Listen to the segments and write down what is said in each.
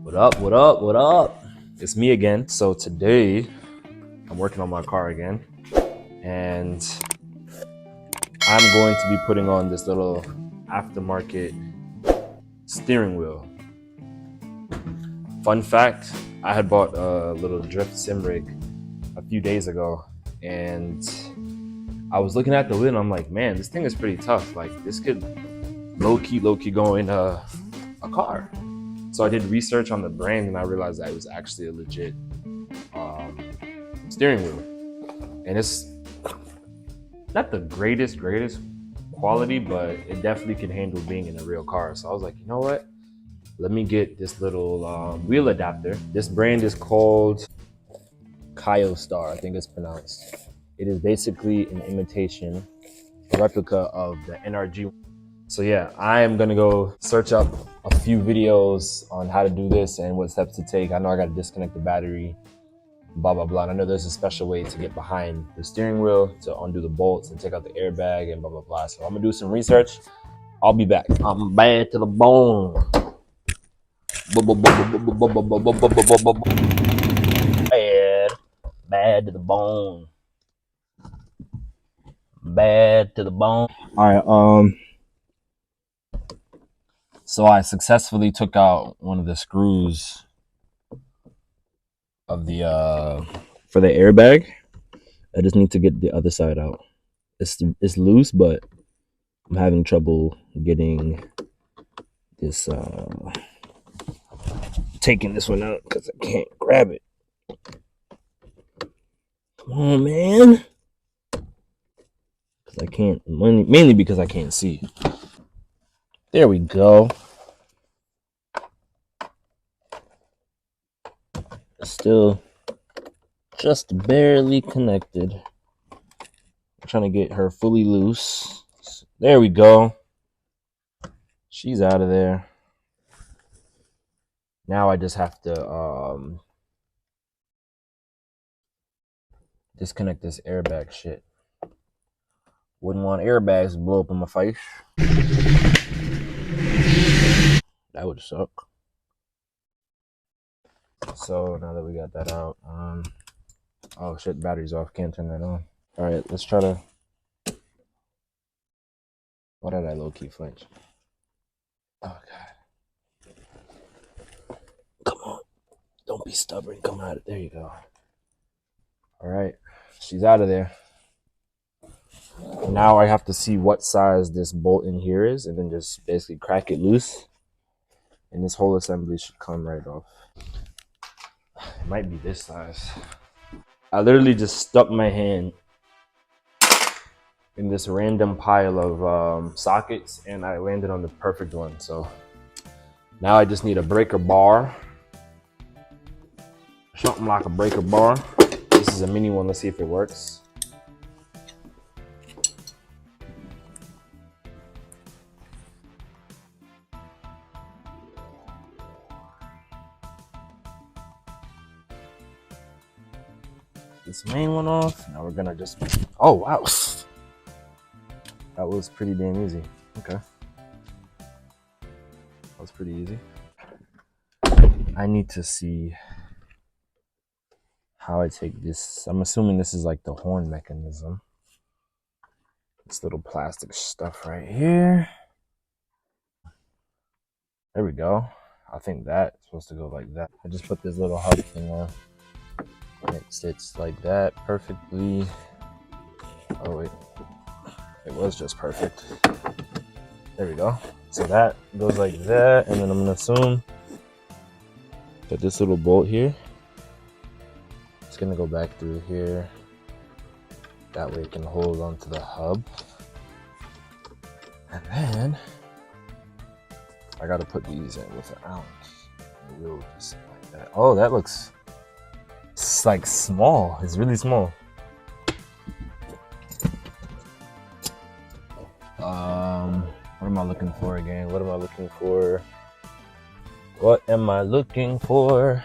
What up, what up, what up? It's me again. So today I'm working on my car again and I'm going to be putting on this little aftermarket steering wheel. Fun fact, I had bought a little drift sim rig a few days ago and I was looking at the wheel and I'm like, man, this thing is pretty tough. Like this could low-key go in a car. So I did research on the brand and I realized that it was actually a legit steering wheel. And it's not the greatest quality, but it definitely can handle being in a real car. So I was like, you know what? Let me get this little wheel adapter. This brand is called Kyostar, I think it's pronounced. It is basically an imitation, a replica of the NRG. So yeah, I am gonna go search up a few videos on how to do this and what steps to take. I know I gotta disconnect the battery, blah blah blah. And I know there's a special way to get behind the steering wheel to undo the bolts and take out the airbag and blah blah blah. So I'm gonna do some research. I'll be back. I'm bad to the bone. Bad to the bone. Bad to the bone. All right. So I successfully took out one of the screws of the for the airbag. I just need to get the other side out. It's loose, but I'm having trouble getting this taking this one out because I can't grab it. Come on, man. Because I can't, mainly because I can't see. There we go. Still just barely connected. I'm trying to get her fully loose. There we go. She's out of there. Now I just have to disconnect this airbag shit. Wouldn't want airbags to blow up in my face. That would suck. So now that we got that out, oh shit, battery's off. Can't turn that on. All right, let's try to. Why did I low key flinch? Oh god. Come on. Don't be stubborn. Come out. There you go. All right. She's out of there. Now I have to see what size this bolt in here is and then just basically crack it loose. And this whole assembly should come right off. It might be this size. I literally just stuck my hand in this random pile of sockets and I landed on the perfect one. So now I just need a breaker bar. Something like a breaker bar. This is a mini one. Let's see if it works. This main one off. Now we're gonna just. Oh wow, that was pretty damn easy. Okay, that was pretty easy. I need to see how I take this. I'm assuming this is like the horn mechanism. This little plastic stuff right here. There we go. I think that's supposed to go like that. I just put this little hub in there. And it sits like that perfectly. Oh wait, it was just perfect. There we go. So that goes like that, and then I'm gonna assume that this little bolt here, it's gonna go back through here. That way it can hold onto the hub. And then I gotta put these in with an ounce. It will just like that. Oh, that looks, it's like small. It's really small. What am I looking for again? What am I looking for? What am I looking for?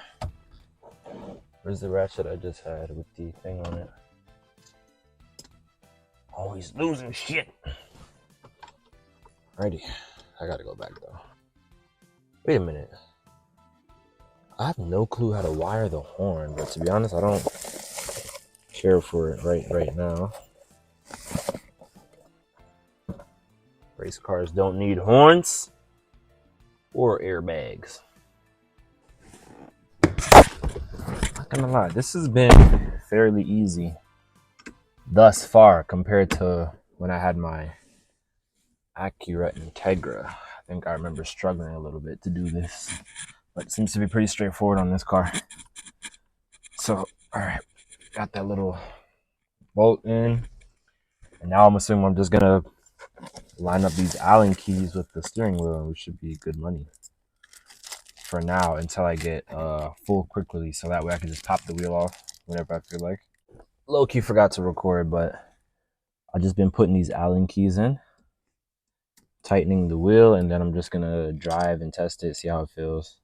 Where's the ratchet I just had with the thing on it? Always losing shit. Alrighty, I gotta go back though. Wait a minute. I have no clue how to wire the horn, but to be honest, I don't care for it right now. Race cars don't need horns or airbags. Not gonna lie, this has been fairly easy thus far compared to when I had my Acura Integra. I think I remember struggling a little bit to do this, but it seems to be pretty straightforward on this car. So, all right, got that little bolt in, and now I'm assuming I'm just gonna line up these Allen keys with the steering wheel, which should be good money for now until I get full quick release, so that way I can just pop the wheel off whenever I feel like. Low key forgot to record, but I've just been putting these Allen keys in, tightening the wheel, and then I'm just gonna drive and test it, see how it feels.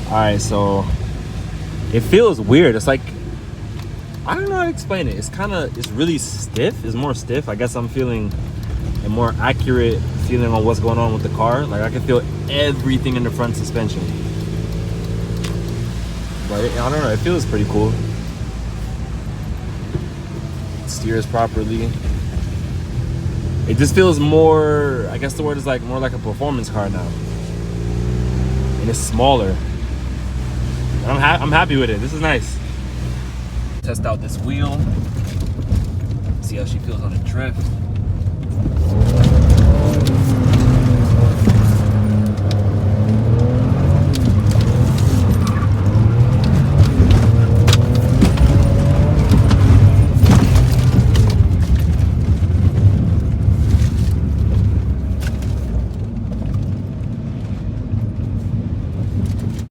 Alright, so it feels weird. It's like, I don't know how to explain it. It's really stiff. It's more stiff. I guess I'm feeling a more accurate feeling on what's going on with the car. Like I can feel everything in the front suspension. But I don't know, it feels pretty cool. It steers properly. It just feels more, I guess the word is like more like a performance car now. And it's smaller. And I'm happy with it. This is nice. Test out this wheel. See how she feels on a drift.